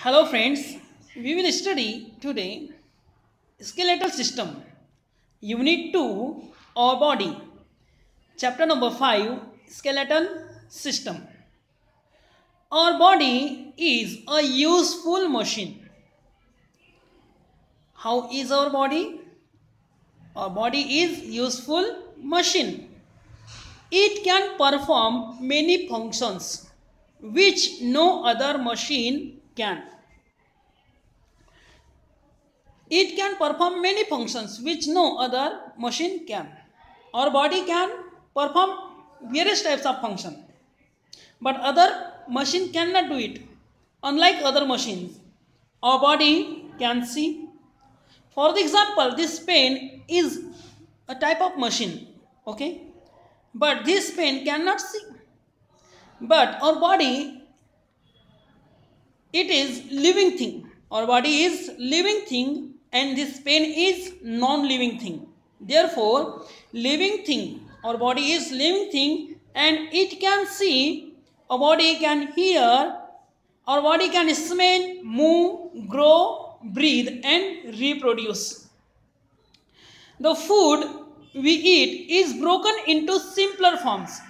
Hello friends, we will study today skeletal system, unit 2 or body, chapter number 5, skeletal system. Our body is a useful machine. How is our body? Our body is useful machine. It can perform many functions which no other machine can. It can perform many functions which no other machine can. Our body can perform various types of function, but other machine cannot do it. Unlike other machines, our body can see. For the example, this pen is a type of machine, okay? But this pen cannot see. But our body, it is living thing. Our body is living thing and this pen is non-living thing. Therefore, living thing, our body is living thing and it can see, our body can hear, our body can smell, move, grow, breathe and reproduce. The food we eat is broken into simpler forms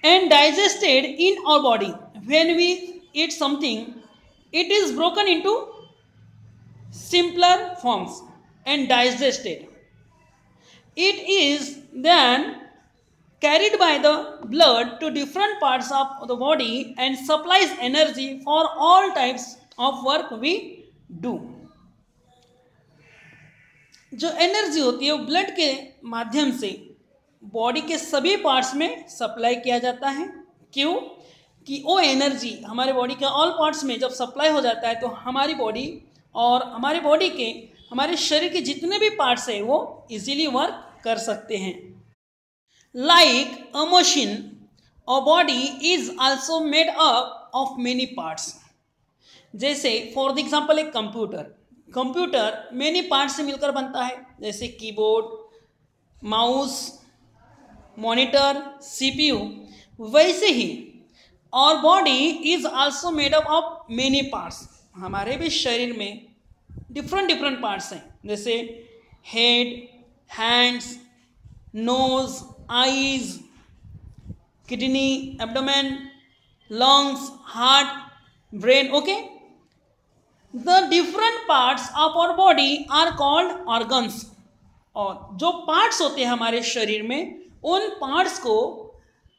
and digested in our body. When we eat something, it is broken into simpler forms and digested. It is then carried by the blood to different parts of the body and supplies energy for all types of work we do. जो energy होती है वो blood के माध्यम से body के सभी parts में सप्लाई किया जाता है. क्यों? कि वो एनर्जी हमारे बॉडी के ऑल पार्ट्स में जब सप्लाई हो जाता है तो हमारी बॉडी और हमारे बॉडी के हमारे शरीर के जितने भी पार्ट्स हैं वो इजीली वर्क कर सकते हैं. Like a machine, a body is also made up of many parts. जैसे फॉर द एग्जांपल एक कंप्यूटर मेनी पार्ट्स से मिलकर बनता है, जैसे कीबोर्ड, माउस, मॉनिटर, सीपीयू. वैसे ही और body is also made up of many parts. हमारे भी शरीर में डिफरेंट पार्ट्स हैं, जैसे head, hands, nose, eyes, kidney, abdomen, lungs, heart, brain. Okay, the different parts of our body are called organs. और जो पार्ट्स होते हैं हमारे शरीर में उन पार्ट्स को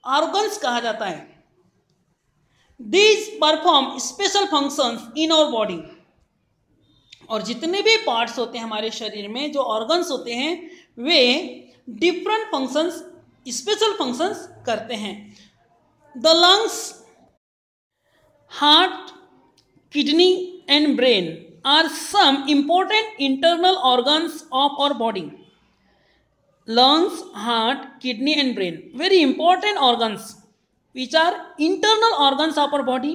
ऑर्गन्स कहा जाता है. These perform special functions in our body. और जितने भी पार्ट्स होते हैं हमारे शरीर में, जो ऑर्गन्स होते हैं, वे डिफरेंट फंक्शंस, स्पेशल फंक्शंस करते हैं. The lungs, heart, kidney and brain are some important internal organs of our body. Lungs, heart, kidney and brain, very important organs which are internal organs of our body.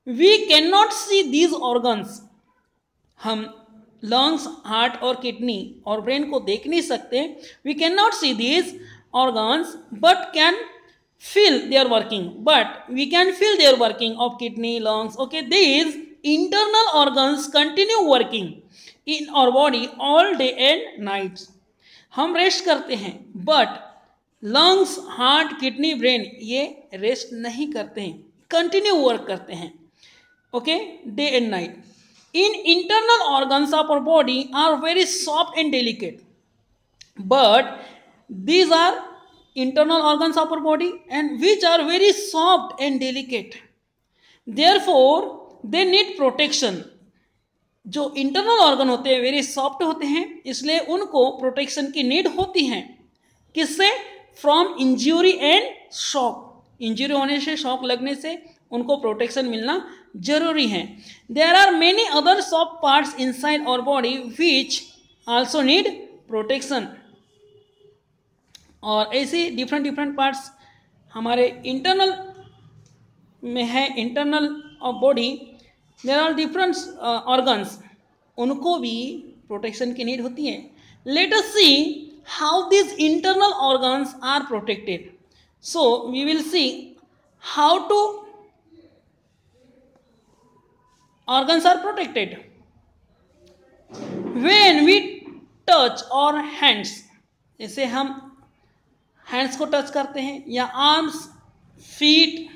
We cannot see these organs. हम lungs, heart और kidney और brain को देख नहीं सकते. We cannot see these organs but can feel their working. But we can feel their working of kidney, lungs. Okay, these internal organs continue working in our body all day and night. हम rest करते हैं but lungs, heart, kidney, brain ये rest नहीं करते हैं, continue work करते हैं. Okay, day and night. इन internal organs of our body are very soft and delicate. But these are internal organs of our body and which are very soft and delicate. Therefore they need protection. जो internal organ होते हैं very soft होते हैं, इसलिए उनको protection की need होती है. किससे? From injury and shock. Injury होने से, शॉक लगने से उनको प्रोटेक्शन मिलना जरूरी है. There are many other soft parts inside our body which also need protection. और ऐसे डिफरेंट पार्ट्स हमारे इंटरनल में है. Internal of body there are different organs, उनको भी प्रोटेक्शन की नीड होती है. Let us see how this internal organs are protected. So we will see how to organs are protected. When we touch our hands, जैसे हम hands को touch करते हैं या arms, feet,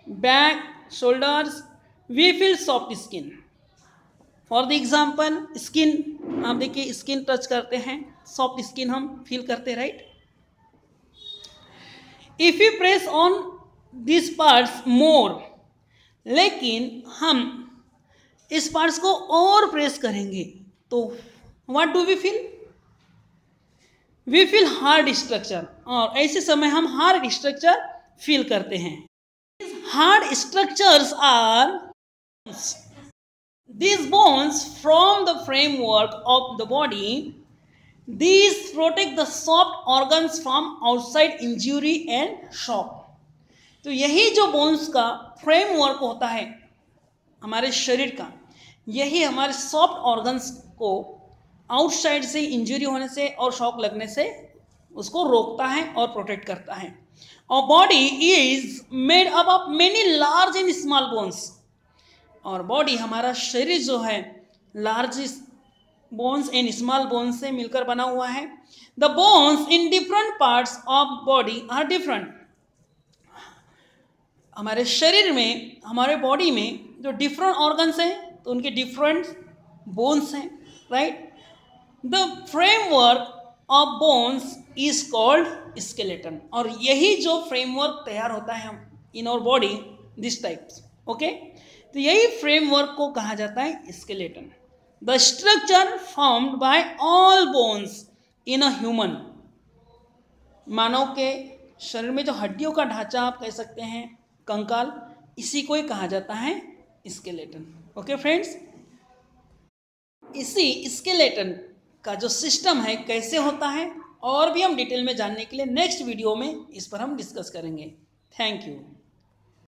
back, shoulders, we feel soft skin. For the example skin, आप देखिए skin touch करते हैं, सॉफ्ट स्किन हम फील करते हैं, right. If you press on this parts more, लेकिन हम इस पार्ट्स को और प्रेस करेंगे तो what do we feel? We feel hard structure, और ऐसे समय हम हार्ड स्ट्रक्चर फील करते हैं. Hard structures are these bones from the framework of the body. These protect the soft organs from outside injury and shock. तो यही जो bones का फ्रेमवर्क होता है हमारे शरीर का, यही हमारे सॉफ्ट ऑर्गन्स को आउटसाइड से इंजरी होने से और शॉक लगने से उसको रोकता है और प्रोटेक्ट करता है. और body is made up of many large and small bones, और बॉडी हमारा शरीर जो है large bones and small bones से मिलकर बना हुआ है. The bones in different parts of body are different. हमारे शरीर में, हमारे बॉडी में जो डिफरेंट ऑर्गन्स हैं तो उनके डिफरेंट बोन्स हैं, right. The framework of bones is called skeleton, और यही जो फ्रेमवर्क तैयार होता है हम in our body, this types, okay. तो यही फ्रेमवर्क को कहा जाता है skeleton. The structure formed by all bones in a human, मानव के शरीर में जो हड्डियों का ढांचा आप कह सकते हैं, कंकाल, इसी को ही कहा जाता है स्केलेटन. ओके फ्रेंड्स, इसी स्केलेटन का जो सिस्टम है कैसे होता है और भी हम डिटेल में जानने के लिए नेक्स्ट वीडियो में इस पर हम डिस्कस करेंगे. Thank you.